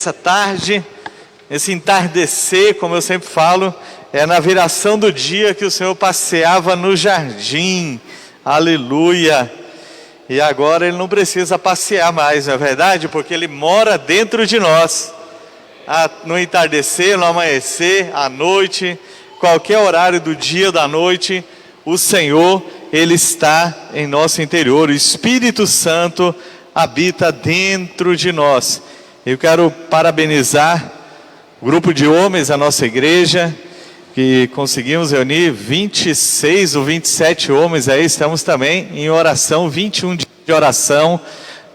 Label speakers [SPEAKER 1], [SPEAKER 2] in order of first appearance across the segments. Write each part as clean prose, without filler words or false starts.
[SPEAKER 1] Essa tarde, esse entardecer, como eu sempre falo, é na viração do dia que o Senhor passeava no jardim, aleluia, e agora Ele não precisa passear mais, não é verdade? Porque Ele mora dentro de nós, no entardecer, no amanhecer, à noite, qualquer horário do dia ou da noite, o Senhor, Ele está em nosso interior, o Espírito Santo habita dentro de nós. Eu quero parabenizar o grupo de homens da nossa igreja, que conseguimos reunir 26 ou 27 homens aí, estamos também em oração, 21 dias de oração,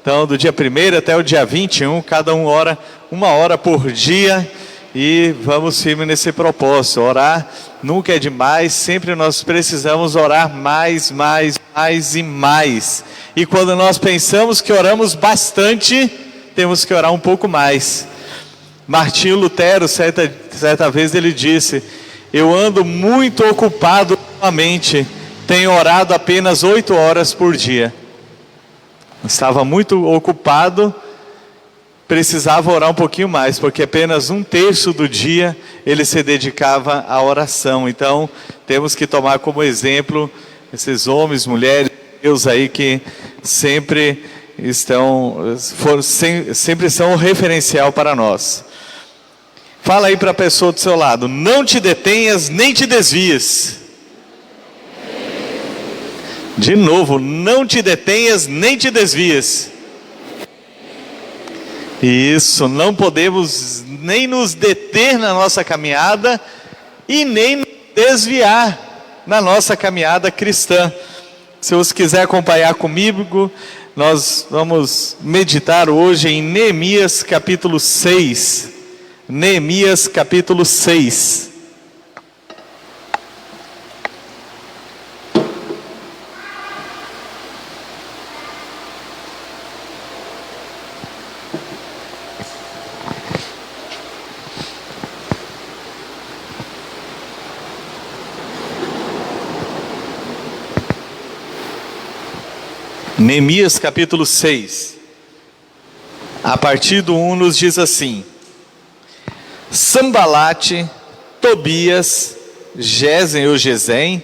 [SPEAKER 1] então do dia 1º até o dia 21, cada um ora, 1 hora por dia, e vamos firme nesse propósito. Orar nunca é demais, sempre nós precisamos orar mais e mais, e quando nós pensamos que oramos bastante, temos que orar um pouco mais. Martinho Lutero, certa vez ele disse: eu ando muito ocupado ultimamente, tenho orado apenas 8 horas por dia. Estava muito ocupado, precisava orar um pouquinho mais, porque apenas 1/3 do dia ele se dedicava à oração. Então temos que tomar como exemplo esses homens, mulheres, Deus aí que sempre são um referencial para nós. Fala aí para a pessoa do seu lado: não te detenhas nem te desvies. De novo, não te detenhas nem te desvies. Isso, não podemos nem nos deter na nossa caminhada e nem nos desviar na nossa caminhada cristã. Se você quiser acompanhar comigo, nós vamos meditar hoje em Neemias capítulo 6. Neemias capítulo 6. Neemias capítulo 6, a partir do 1 nos diz assim: Sambalate, Tobias, Gesem ou Gesem,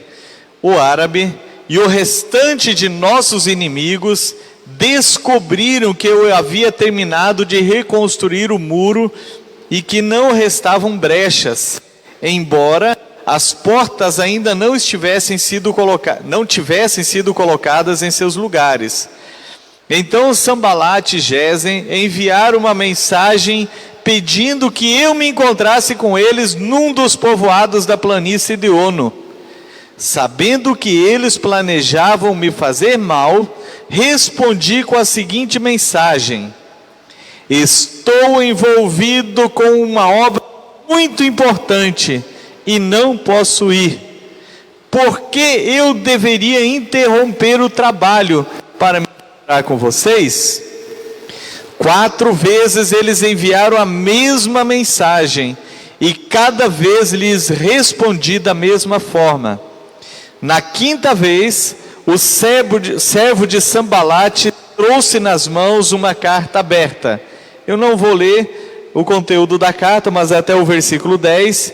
[SPEAKER 1] o árabe, e o restante de nossos inimigos descobriram que eu havia terminado de reconstruir o muro e que não restavam brechas, embora as portas ainda não tivessem sido colocadas em seus lugares. Então Sambalate e Gesem enviaram uma mensagem pedindo que eu me encontrasse com eles num dos povoados da planície de Ono. Sabendo que eles planejavam me fazer mal, respondi com a seguinte mensagem: estou envolvido com uma obra muito importante e não posso ir. Por que eu deveria interromper o trabalho para me encontrar com vocês? 4 vezes eles enviaram a mesma mensagem, e cada vez lhes respondi da mesma forma. Na 5ª vez, o servo de Sambalate trouxe nas mãos uma carta aberta. Eu não vou ler o conteúdo da carta, mas até o versículo 10,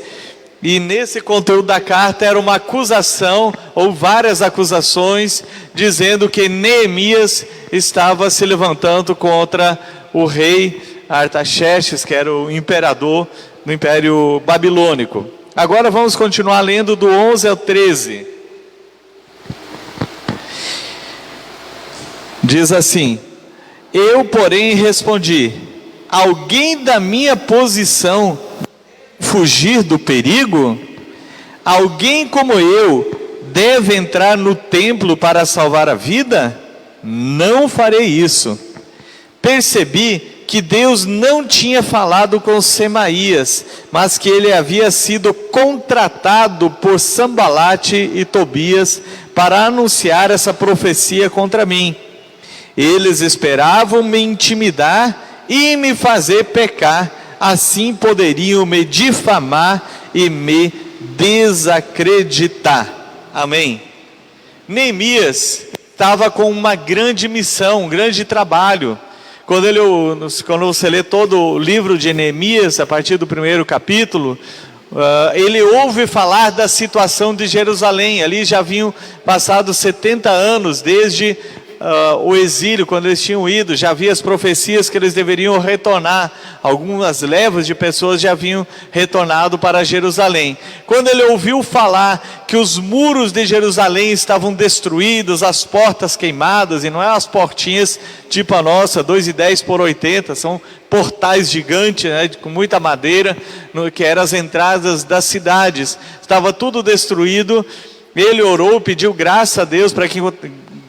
[SPEAKER 1] e nesse conteúdo da carta era uma acusação, ou várias acusações, dizendo que Neemias estava se levantando contra o rei Artaxerxes, que era o imperador do Império Babilônico. Agora vamos continuar lendo do 11 ao 13. Diz assim: eu, porém, respondi: alguém da minha posição fugir do perigo? Alguém como eu deve entrar no templo para salvar a vida? Não farei isso. Percebi que Deus não tinha falado com Semaías, mas que ele havia sido contratado por Sambalate e Tobias para anunciar essa profecia contra mim. Eles esperavam me intimidar e me fazer pecar, assim poderiam me difamar e me desacreditar. Amém. Neemias estava com uma grande missão, um grande trabalho. Quando você lê todo o livro de Neemias, a partir do primeiro capítulo, ele ouve falar da situação de Jerusalém. Ali já haviam passado 70 anos desde o exílio, quando eles tinham ido. Já havia as profecias que eles deveriam retornar. Algumas levas de pessoas já haviam retornado para Jerusalém. Quando ele ouviu falar que os muros de Jerusalém estavam destruídos, as portas queimadas, e não é as portinhas tipo a nossa, 2,10 por 80, são portais gigantes, né, com muita madeira, que eram as entradas das cidades. Estava tudo destruído. Ele orou, pediu graça a Deus,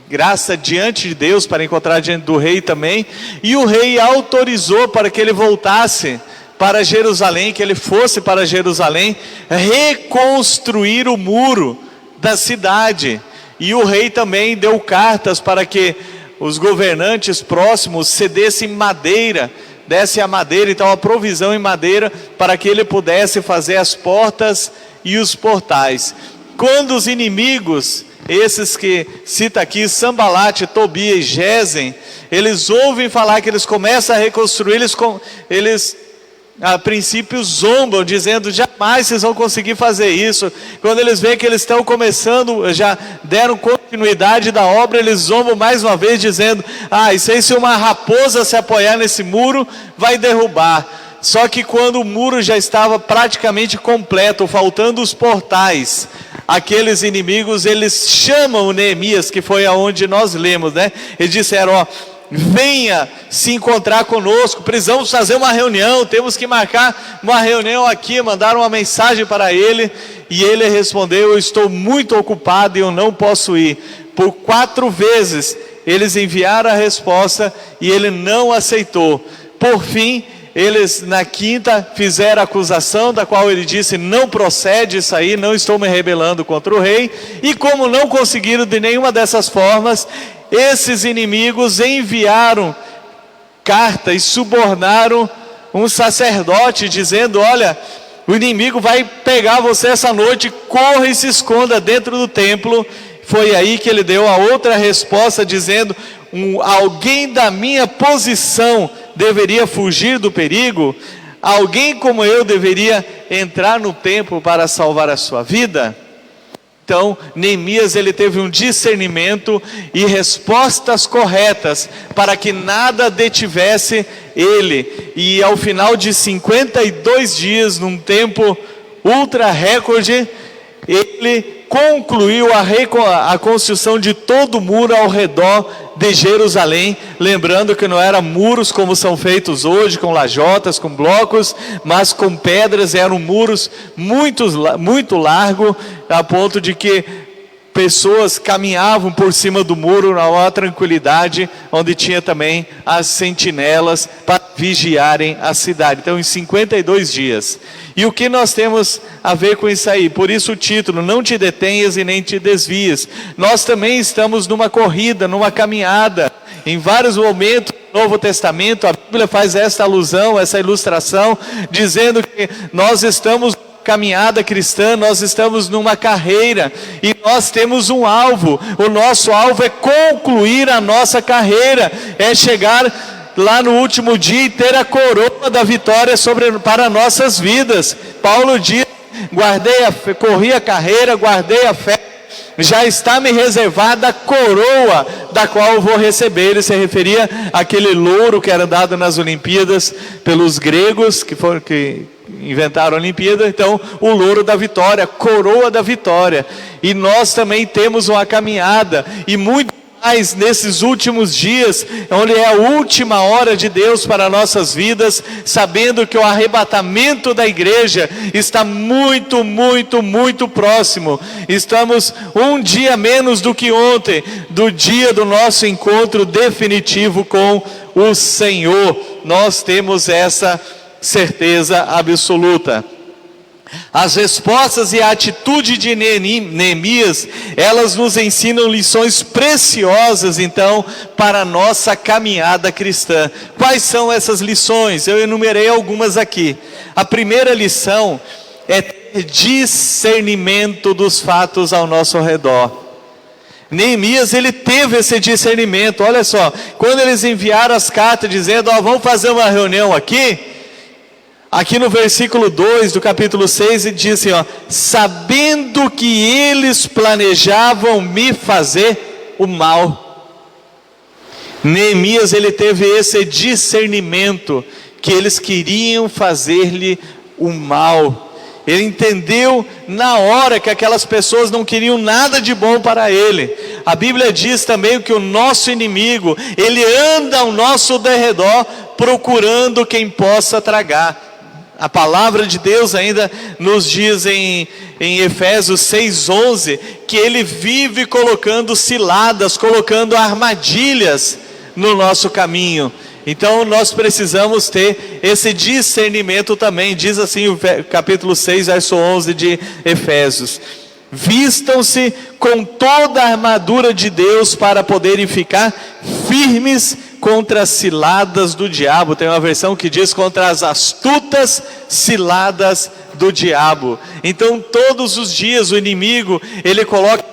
[SPEAKER 1] graça diante de Deus, para encontrar diante do rei também, e o rei autorizou para que ele voltasse para Jerusalém, que ele fosse para Jerusalém reconstruir o muro da cidade. E o rei também deu cartas para que os governantes próximos cedessem madeira, dessem a madeira, então a provisão em madeira, para que ele pudesse fazer as portas e os portais. Quando os inimigos, esses que cita aqui, Sambalate, Tobias e Gesem, eles ouvem falar que eles começam a reconstruir, eles a princípio zombam, dizendo: jamais vocês vão conseguir fazer isso. Quando eles veem que eles estão começando, já deram continuidade da obra, eles zombam mais uma vez, dizendo: isso aí, se uma raposa se apoiar nesse muro, vai derrubar. Só que quando o muro já estava praticamente completo, faltando os portais, aqueles inimigos, eles chamam o Neemias, que foi aonde nós lemos, né? Eles disseram: venha se encontrar conosco, precisamos fazer uma reunião, temos que marcar uma reunião aqui. Mandaram uma mensagem para ele, e ele respondeu: eu estou muito ocupado e eu não posso ir. Por 4 vezes eles enviaram a resposta e ele não aceitou. Por fim, eles na quinta fizeram a acusação, da qual ele disse: não procede isso aí, não estou me rebelando contra o rei. E como não conseguiram de nenhuma dessas formas, esses inimigos enviaram carta e subornaram um sacerdote, dizendo: olha, o inimigo vai pegar você essa noite, corra e se esconda dentro do templo. Foi aí que ele deu a outra resposta, dizendo: alguém da minha posição deveria fugir do perigo? Alguém como eu deveria entrar no templo para salvar a sua vida? Então, Neemias, ele teve um discernimento e respostas corretas para que nada detivesse ele. E ao final de 52 dias, num tempo ultra recorde, ele concluiu a construção de todo o muro ao redor de Jerusalém. Lembrando que não eram muros como são feitos hoje, com lajotas, com blocos, mas com pedras. Eram muros muito largos, a ponto de que pessoas caminhavam por cima do muro na maior tranquilidade, onde tinha também as sentinelas para vigiarem a cidade. Então, em 52 dias. E o que nós temos a ver com isso aí? Por isso o título: não te detenhas e nem te desvies. Nós também estamos numa corrida, numa caminhada. Em vários momentos do Novo Testamento, a Bíblia faz essa alusão, essa ilustração, dizendo que nós estamos caminhada cristã, nós estamos numa carreira e nós temos um alvo. O nosso alvo é concluir a nossa carreira, é chegar lá no último dia e ter a coroa da vitória para nossas vidas. Paulo diz: corri a carreira, guardei a fé, já está me reservada a coroa, da qual eu vou receber. Ele se referia àquele louro que era dado nas Olimpíadas pelos gregos, que inventaram a Olimpíada. Então, o louro da vitória, a coroa da vitória. E nós também temos uma caminhada, e muito mais nesses últimos dias, onde é a última hora de Deus para nossas vidas, sabendo que o arrebatamento da igreja está muito, muito, muito próximo. Estamos um dia menos do que ontem, do dia do nosso encontro definitivo com o Senhor. Nós temos essa certeza absoluta. As respostas e a atitude de Neemias, elas nos ensinam lições preciosas, então, para a nossa caminhada cristã. Quais são essas lições? Eu enumerei algumas aqui. A primeira lição é ter discernimento dos fatos ao nosso redor. Neemias, ele teve esse discernimento. Olha só, quando eles enviaram as cartas dizendo, vamos fazer uma reunião aqui no versículo 2 do capítulo 6, ele diz assim, sabendo que eles planejavam me fazer o mal. Neemias, ele teve esse discernimento, que eles queriam fazer-lhe o mal. Ele entendeu na hora que aquelas pessoas não queriam nada de bom para ele. A Bíblia diz também que o nosso inimigo, ele anda ao nosso derredor, procurando quem possa tragar. A palavra de Deus ainda nos diz em Efésios 6:11, que ele vive colocando ciladas, colocando armadilhas no nosso caminho. Então nós precisamos ter esse discernimento também. Diz assim o capítulo 6, verso 11 de Efésios: vistam-se com toda a armadura de Deus para poderem ficar firmes contra as ciladas do diabo. Tem uma versão que diz contra as astutas ciladas do diabo. Então todos os dias o inimigo, ele coloca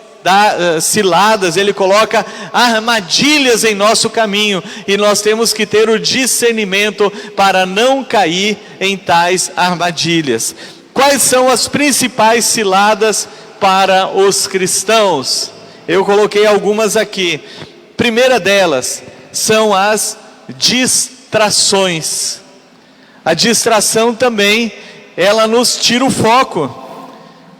[SPEAKER 1] ciladas, ele coloca armadilhas em nosso caminho, e nós temos que ter o discernimento para não cair em tais armadilhas. Quais são as principais ciladas para os cristãos? Eu coloquei algumas aqui. Primeira delas são as distrações. A distração também, ela nos tira o foco.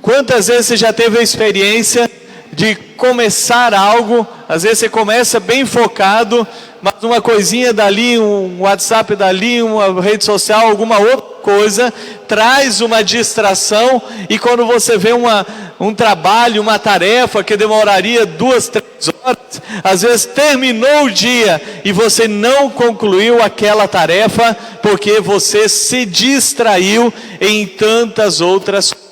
[SPEAKER 1] Quantas vezes você já teve a experiência de começar algo? Às vezes você começa bem focado, mas uma coisinha dali, um WhatsApp dali, uma rede social, alguma outra coisa, traz uma distração, e quando você vê um trabalho, uma tarefa que demoraria 2, 3 horas, às vezes terminou o dia e você não concluiu aquela tarefa, porque você se distraiu em tantas outras coisas.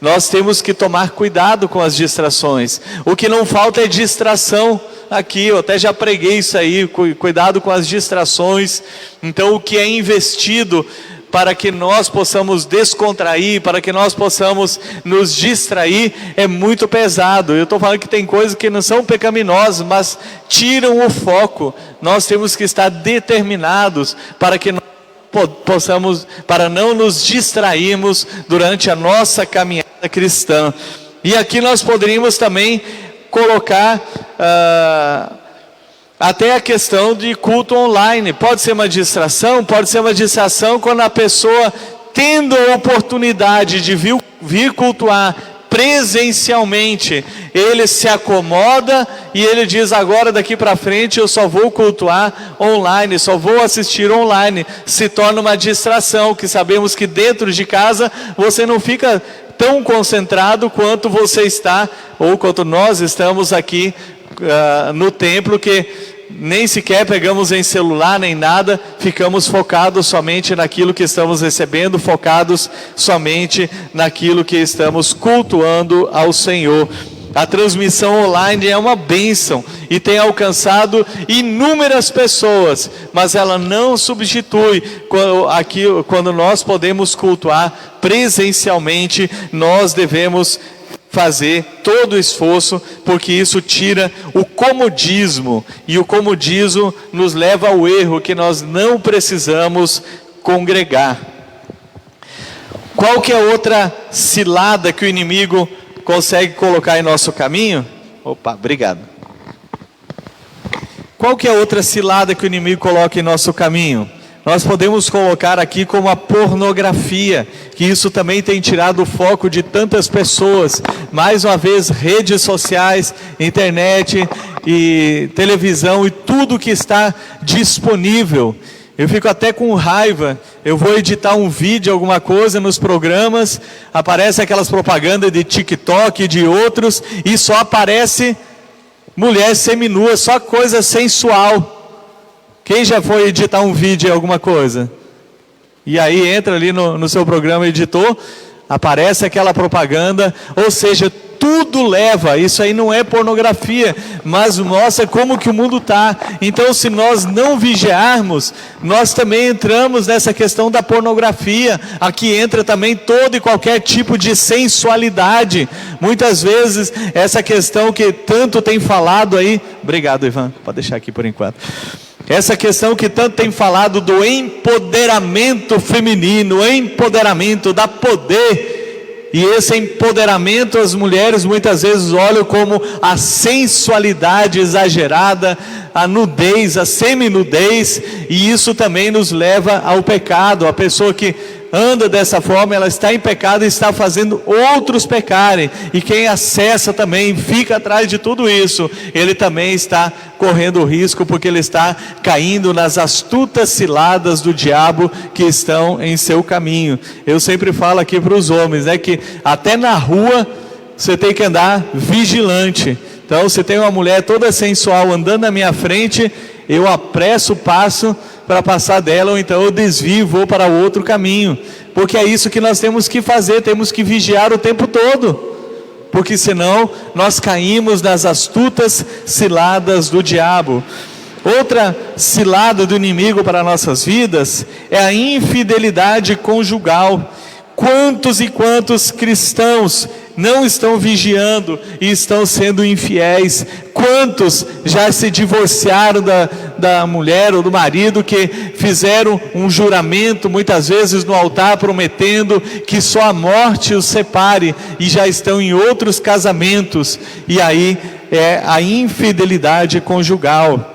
[SPEAKER 1] Nós temos que tomar cuidado com as distrações. O que não falta é distração aqui. Eu até já preguei isso aí, cuidado com as distrações. Então o que é investido para que nós possamos descontrair, para que nós possamos nos distrair, é muito pesado. Eu estou falando que tem coisas que não são pecaminosas, mas tiram o foco. Nós temos que estar determinados para que nós possamos, para não nos distrairmos durante a nossa caminhada cristã. E aqui nós poderíamos também colocar até a questão de culto online. Pode ser uma distração, quando a pessoa, tendo a oportunidade de vir cultuar presencialmente, ele se acomoda e ele diz, agora daqui para frente eu só vou cultuar online, só vou assistir online. Se torna uma distração, que sabemos que dentro de casa você não fica tão concentrado quanto você está, ou quanto nós estamos aqui no templo, que nem sequer pegamos em celular nem nada, ficamos focados somente naquilo que estamos recebendo, focados somente naquilo que estamos cultuando ao Senhor. A transmissão online é uma bênção e tem alcançado inúmeras pessoas, mas ela não substitui quando nós podemos cultuar presencialmente. Nós devemos fazer todo o esforço, porque isso tira o comodismo, e o comodismo nos leva ao erro, que nós não precisamos congregar. Qual que é outra cilada que o inimigo consegue colocar em nosso caminho? Obrigado. Qual que é outra cilada que o inimigo coloca em nosso caminho? Nós podemos colocar aqui como a pornografia, que isso também tem tirado o foco de tantas pessoas. Mais uma vez, redes sociais, internet e televisão e tudo que está disponível. Eu fico até com raiva. Eu vou editar um vídeo, alguma coisa nos programas, aparece aquelas propagandas de TikTok e de outros, e só aparece mulher seminua, só coisa sensual. Quem já foi editar um vídeo, alguma coisa? E aí entra ali no seu programa editor, aparece aquela propaganda, ou seja, tudo leva. Isso aí não é pornografia, mas mostra como que o mundo está. Então, se nós não vigiarmos, nós também entramos nessa questão da pornografia. Aqui entra também todo e qualquer tipo de sensualidade. Muitas vezes essa questão que tanto tem falado aí, obrigado Ivan, pode deixar aqui por enquanto. Essa questão que tanto tem falado do empoderamento feminino, empoderamento, da poder. E esse empoderamento as mulheres muitas vezes olham como a sensualidade exagerada, a nudez, a seminudez, e isso também nos leva ao pecado. A pessoa que anda dessa forma, ela está em pecado e está fazendo outros pecarem, e quem acessa também, fica atrás de tudo isso, ele também está correndo risco, porque ele está caindo nas astutas ciladas do diabo que estão em seu caminho. Eu sempre falo aqui para os homens, né, que até na rua você tem que andar vigilante. Então, se tem uma mulher toda sensual andando na minha frente, eu apresso o passo para passar dela, ou então eu desvio, vou para outro caminho, porque é isso que nós temos que fazer, temos que vigiar o tempo todo, porque senão nós caímos nas astutas ciladas do diabo. Outra cilada do inimigo para nossas vidas é a infidelidade conjugal. Quantos e quantos cristãos não estão vigiando e estão sendo infiéis? Quantos já se divorciaram da mulher ou do marido, que fizeram um juramento, muitas vezes no altar, prometendo que só a morte os separe, e já estão em outros casamentos, e aí é a infidelidade conjugal.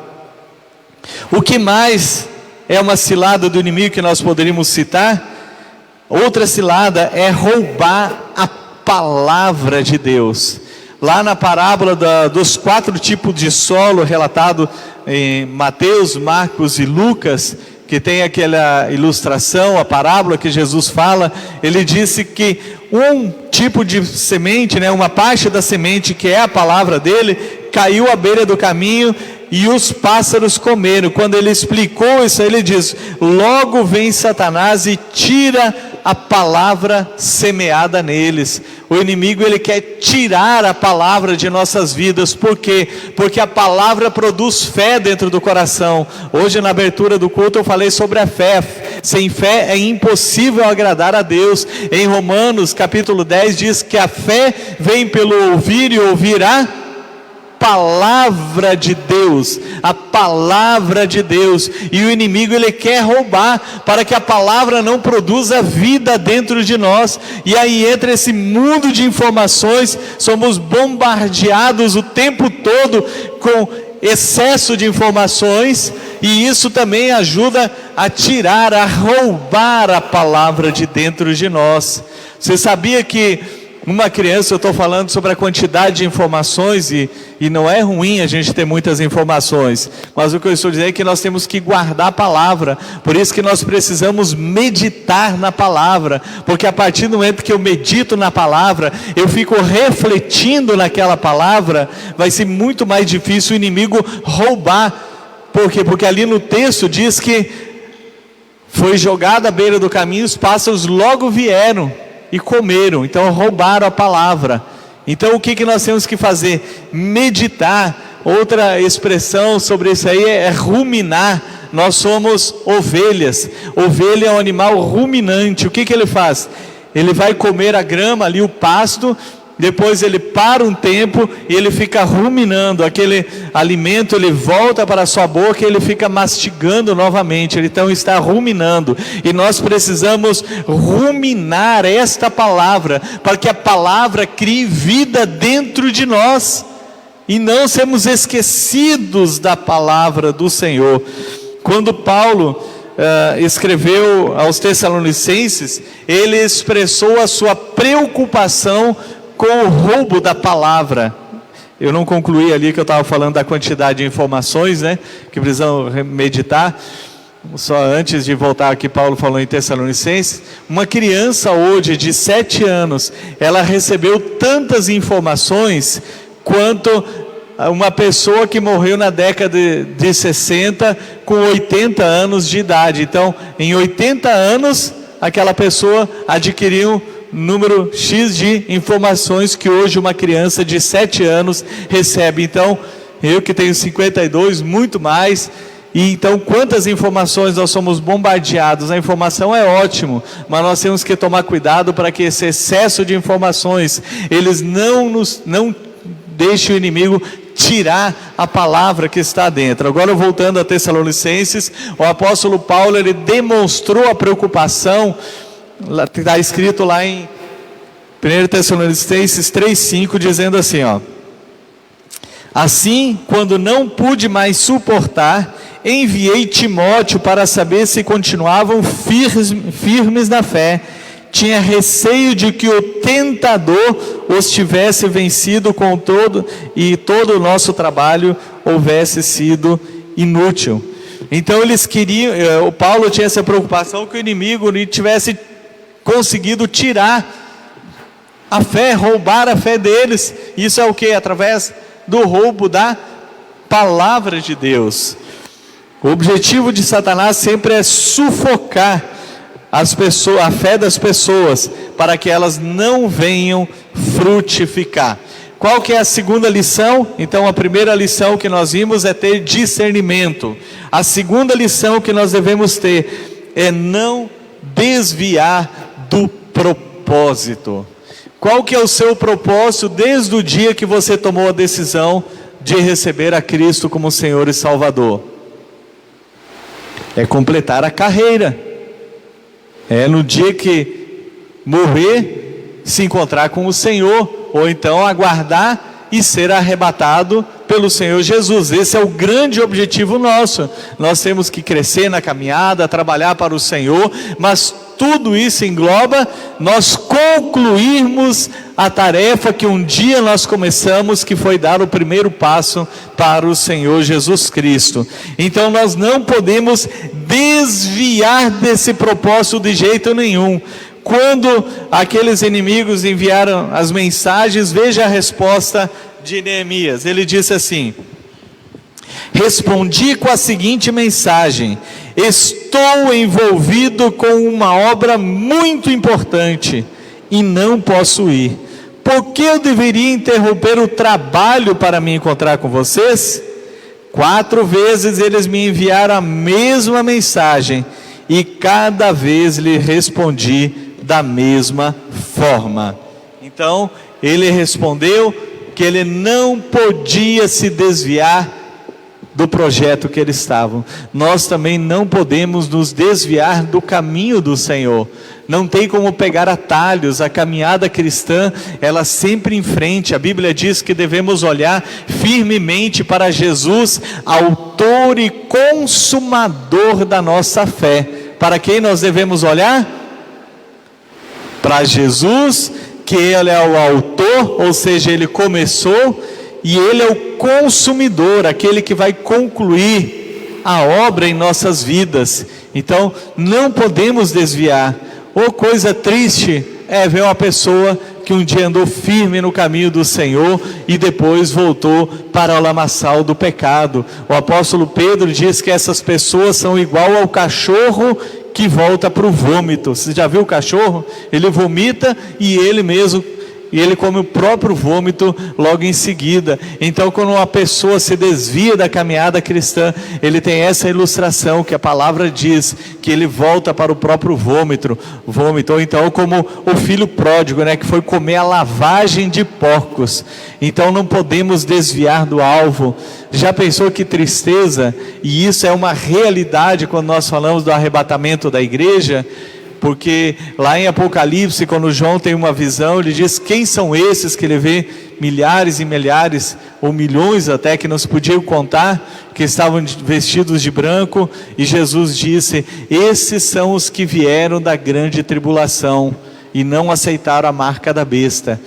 [SPEAKER 1] O que mais é uma cilada do inimigo que nós poderíamos citar? Outra cilada é roubar a palavra de Deus. Lá na parábola dos 4 tipos de solo, relatado em Mateus, Marcos e Lucas, que tem aquela ilustração, a parábola que Jesus fala, ele disse que um tipo de semente, né, uma parte da semente, que é a palavra dele, caiu à beira do caminho e os pássaros comeram. Quando ele explicou isso, ele diz: logo vem Satanás e tira a palavra semeada neles. O inimigo, ele quer tirar a palavra de nossas vidas. Por quê? Porque a palavra produz fé dentro do coração. Hoje na abertura do culto eu falei sobre a fé. Sem fé é impossível agradar a Deus. Em Romanos capítulo 10 diz que a fé vem pelo ouvir, e ouvir a palavra de Deus, a palavra de Deus. E o inimigo, ele quer roubar, para que a palavra não produza vida dentro de nós. E aí entra esse mundo de informações, somos bombardeados o tempo todo com excesso de informações, e isso também ajuda a tirar, a roubar a palavra de dentro de nós. Você sabia que uma criança, eu estou falando sobre a quantidade de informações, e não é ruim a gente ter muitas informações, mas o que eu estou dizendo é que nós temos que guardar a palavra. Por isso que nós precisamos meditar na palavra, porque a partir do momento que eu medito na palavra, eu fico refletindo naquela palavra, vai ser muito mais difícil o inimigo roubar. Por quê? Porque ali no texto diz que foi jogado à beira do caminho, os pássaros logo vieram e comeram. Então roubaram a palavra. Então o que nós temos que fazer? Meditar. Outra expressão sobre isso aí é ruminar. Nós somos ovelhas. Ovelha é um animal ruminante. O que ele faz? Ele vai comer a grama ali, o pasto, depois ele para um tempo e ele fica ruminando aquele alimento, ele volta para a sua boca e ele fica mastigando novamente. Ele então está ruminando, e nós precisamos ruminar esta palavra, para que a palavra crie vida dentro de nós, e não sermos esquecidos da palavra do Senhor. Quando Paulo escreveu aos Tessalonicenses, ele expressou a sua preocupação com o roubo da palavra. Eu não concluí ali, que eu estava falando da quantidade de informações, né, que precisam meditar. Só antes de voltar aqui, Paulo falou em Tessalonicenses, uma criança hoje de 7 anos, ela recebeu tantas informações quanto uma pessoa que morreu na década de 60 com 80 anos de idade. Então, em 80 anos, aquela pessoa adquiriu número X de informações que hoje uma criança de 7 anos recebe. Então, eu que tenho 52, muito mais. E então, quantas informações nós somos bombardeados? A informação é ótimo, mas nós temos que tomar cuidado para que esse excesso de informações, eles não deixem o inimigo tirar a palavra que está dentro. Agora, voltando a Tessalonicenses, o apóstolo Paulo, ele demonstrou a preocupação, está escrito lá em 1 Tessalonicenses 3,5, dizendo assim, ó: assim, quando não pude mais suportar, enviei Timóteo para saber se continuavam firmes na fé. Tinha receio de que o tentador os tivesse vencido com todo o nosso trabalho houvesse sido inútil. Então eles queriam, o Paulo tinha essa preocupação que o inimigo tivesse conseguido tirar a fé, roubar a fé deles. Isso é o que? Através do roubo da palavra de Deus. O objetivo de Satanás sempre é sufocar a fé das pessoas, para que elas não venham frutificar. Qual que é a segunda lição? Então, a primeira lição que nós vimos é ter discernimento. A segunda lição que nós devemos ter é não desviar do propósito. Qual que é o seu propósito desde o dia que você tomou a decisão de receber a Cristo como Senhor e Salvador? É completar a carreira. É no dia que morrer, se encontrar com o Senhor, ou então aguardar e ser arrebatado pelo Senhor Jesus. Esse é o grande objetivo nosso. Nós temos que crescer na caminhada, trabalhar para o Senhor, mas tudo isso engloba nós concluirmos a tarefa que um dia nós começamos, que foi dar o primeiro passo para o Senhor Jesus Cristo. Então nós não podemos desviar desse propósito de jeito nenhum. Quando aqueles inimigos enviaram as mensagens, veja a resposta de Neemias. Ele disse assim: respondi com a seguinte mensagem: estou envolvido com uma obra muito importante e não posso ir. Por que eu deveria interromper o trabalho para me encontrar com vocês? 4 vezes eles me enviaram a mesma mensagem e cada vez lhe respondi da mesma forma. Então ele respondeu que ele não podia se desviar do projeto que eles estavam. Nós também não podemos nos desviar do caminho do Senhor. Não tem como pegar atalhos. A caminhada cristã, ela sempre em frente. A Bíblia diz que devemos olhar firmemente para Jesus, autor e consumador da nossa fé. Para quem nós devemos olhar? Para Jesus, que Ele é o autor, ou seja, Ele começou, e Ele é o consumidor, aquele que vai concluir a obra em nossas vidas. Então, não podemos desviar. Coisa triste é ver uma pessoa que um dia andou firme no caminho do Senhor e depois voltou para o lamaçal do pecado. O apóstolo Pedro diz que essas pessoas são igual ao cachorro que volta para o vômito. Você já viu o cachorro? Ele vomita e ele come o próprio vômito logo em seguida. Então, quando uma pessoa se desvia da caminhada cristã, ele tem essa ilustração que a palavra diz, que ele volta para o próprio vômito. Ou então como o filho pródigo, que foi comer a lavagem de porcos. Então não podemos desviar do alvo. Já pensou que tristeza? E isso é uma realidade quando nós falamos do arrebatamento da igreja. Porque lá em Apocalipse, quando João tem uma visão, ele diz: quem são esses? Que ele vê milhares e milhares, ou milhões até, que não se podiam contar, que estavam vestidos de branco, e Jesus disse: esses são os que vieram da grande tribulação, e não aceitaram a marca da besta.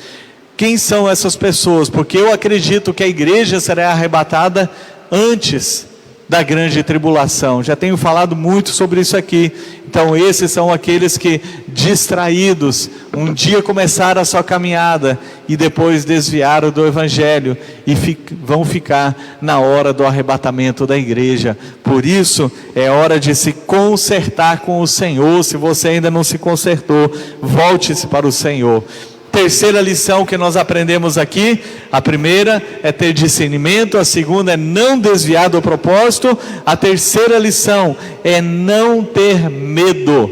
[SPEAKER 1] Quem são essas pessoas? Porque eu acredito que a igreja será arrebatada antes da grande tribulação. Já tenho falado muito sobre isso aqui. Então esses são aqueles que, distraídos, um dia começaram a sua caminhada e depois desviaram do Evangelho e vão ficar na hora do arrebatamento da igreja. Por isso é hora de se consertar com o Senhor. Se você ainda não se consertou, volte-se para o Senhor. Terceira lição que nós aprendemos aqui: a primeira é ter discernimento, a segunda é não desviar do propósito, a terceira lição é não ter medo.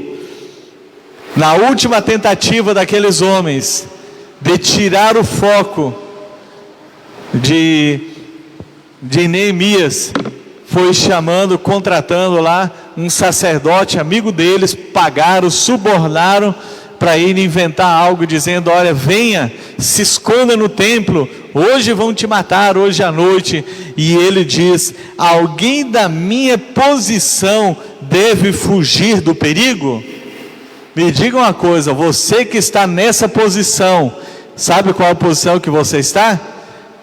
[SPEAKER 1] Na última tentativa daqueles homens de tirar o foco de Neemias, foi chamando, contratando lá um sacerdote amigo deles, pagaram, subornaram para ir inventar algo, dizendo: olha, venha, se esconda no templo, hoje vão te matar, hoje à noite. E ele diz: alguém da minha posição deve fugir do perigo? Me diga uma coisa, você que está nessa posição, sabe qual a posição que você está?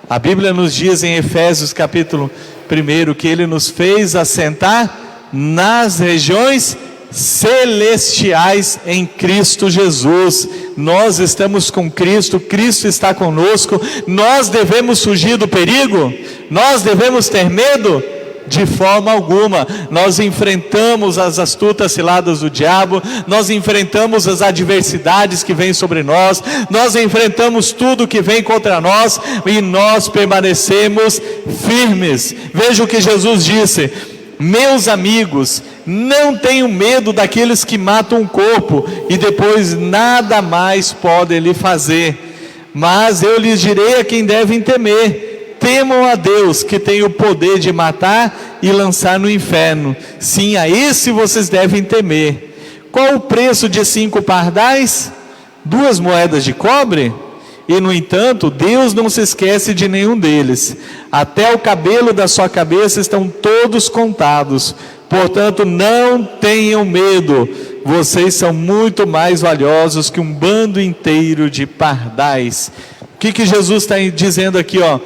[SPEAKER 1] A Bíblia nos diz em Efésios capítulo 1, que Ele nos fez assentar nas regiões celestiais em Cristo Jesus. Nós estamos com Cristo, Cristo está conosco. Nós devemos fugir do perigo? Nós devemos ter medo? De forma alguma. Nós enfrentamos as astutas ciladas do diabo, nós enfrentamos as adversidades que vêm sobre nós, nós enfrentamos tudo que vem contra nós e nós permanecemos firmes. Veja o que Jesus disse: meus amigos, não tenham medo daqueles que matam o corpo e depois nada mais podem lhe fazer, mas eu lhes direi a quem devem temer: temam a Deus, que tem o poder de matar e lançar no inferno. Sim, a esse vocês devem temer. Qual o preço de 5 pardais? 2 moedas de cobre? E no entanto, Deus não se esquece de nenhum deles. Até o cabelo da sua cabeça estão todos contados. Portanto, não tenham medo. Vocês são muito mais valiosos que um bando inteiro de pardais. O que Jesus está dizendo aqui, ó?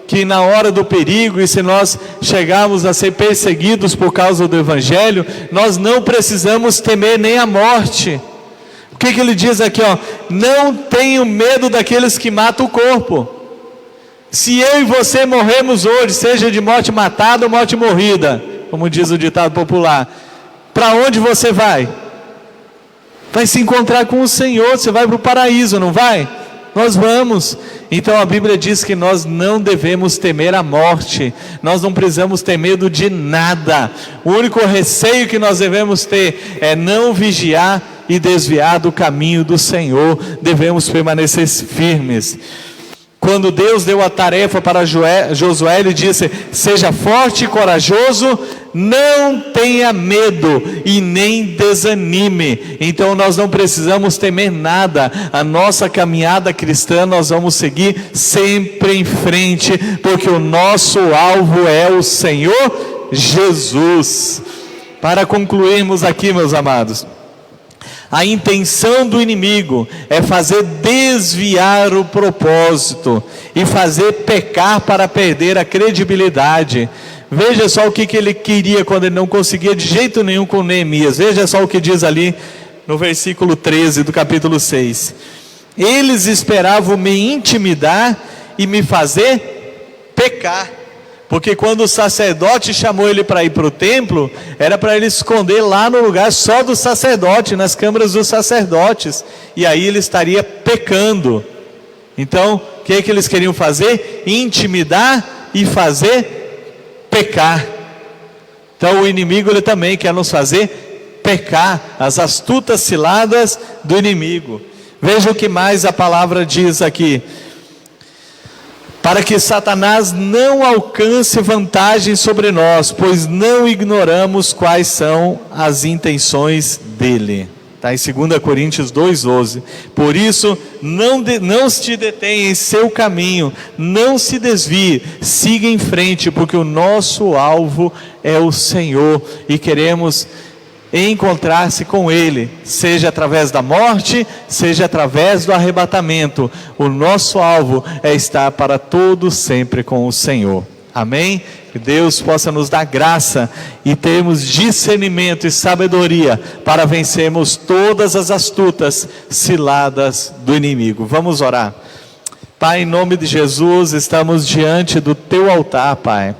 [SPEAKER 1] Que na hora do perigo, e se nós chegarmos a ser perseguidos por causa do Evangelho, nós não precisamos temer nem a morte. O que ele diz aqui, ó? Não tenham medo daqueles que matam o corpo. Se eu e você morremos hoje, seja de morte matada ou morte morrida, como diz o ditado popular, para onde você vai? Vai se encontrar com o Senhor, você vai para o paraíso, não vai? Nós vamos. Então a Bíblia diz que nós não devemos temer a morte, nós não precisamos ter medo de nada. O único receio que nós devemos ter é não vigiar e desviar do caminho do Senhor. Devemos permanecer firmes. Quando Deus deu a tarefa para Josué, Ele disse: seja forte e corajoso, não tenha medo e nem desanime. Então nós não precisamos temer nada. A nossa caminhada cristã nós vamos seguir sempre em frente, porque o nosso alvo é o Senhor Jesus. Para concluirmos aqui, meus amados, a intenção do inimigo é fazer desviar o propósito e fazer pecar para perder a credibilidade. Veja só o que ele queria quando ele não conseguia de jeito nenhum com Neemias. Veja só o que diz ali no versículo 13 do capítulo 6. Eles esperavam me intimidar e me fazer pecar. Porque quando o sacerdote chamou ele para ir para o templo, era para ele esconder lá no lugar só do sacerdote, nas câmaras dos sacerdotes, e aí ele estaria pecando. Então, o que é que eles queriam fazer? Intimidar e fazer pecar. Então o inimigo, ele também quer nos fazer pecar, as astutas ciladas do inimigo. Veja o que mais a palavra diz aqui: para que Satanás não alcance vantagem sobre nós, pois não ignoramos quais são as intenções dele. Está em 2 Coríntios 2,11. Por isso, não se detenha em seu caminho, não se desvie, siga em frente, porque o nosso alvo é o Senhor, e queremos encontrar-se com Ele, seja através da morte, seja através do arrebatamento. O nosso alvo é estar para todo sempre com o Senhor. Amém? Que Deus possa nos dar graça e termos discernimento e sabedoria para vencermos todas as astutas ciladas do inimigo. Vamos orar. Pai, em nome de Jesus, estamos diante do teu altar, Pai.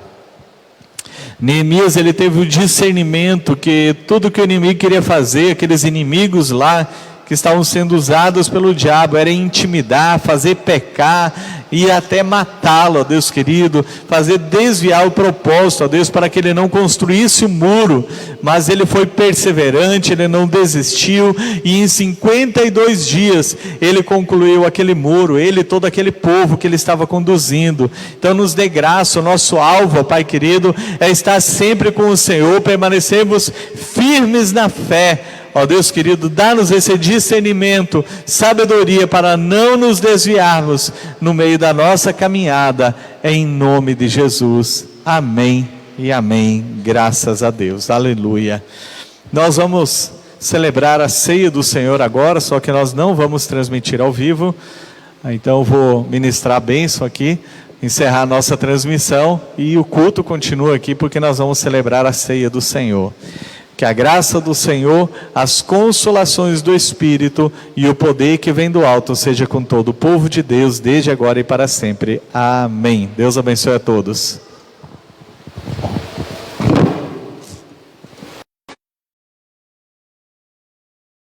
[SPEAKER 1] Neemias, ele teve o discernimento que tudo que o inimigo queria fazer, aqueles inimigos lá que estavam sendo usados pelo diabo, era intimidar, fazer pecar e até matá-lo, ó Deus querido, fazer desviar o propósito, ó Deus, para que ele não construísse o muro, mas ele foi perseverante, ele não desistiu, e em 52 dias ele concluiu aquele muro, ele e todo aquele povo que ele estava conduzindo. Então nos dê graça, o nosso alvo, ó Pai querido, é estar sempre com o Senhor, permanecermos firmes na fé. Ó Deus querido, dá-nos esse discernimento, sabedoria para não nos desviarmos no meio da nossa caminhada, em nome de Jesus. Amém e amém. Graças a Deus. Aleluia. Nós vamos celebrar a ceia do Senhor agora, só que nós não vamos transmitir ao vivo. Então eu vou ministrar a bênção aqui, encerrar a nossa transmissão, e o culto continua aqui porque nós vamos celebrar a ceia do Senhor. Que a graça do Senhor, as consolações do Espírito e o poder que vem do alto seja com todo o povo de Deus, desde agora e para sempre. Amém. Deus abençoe a todos.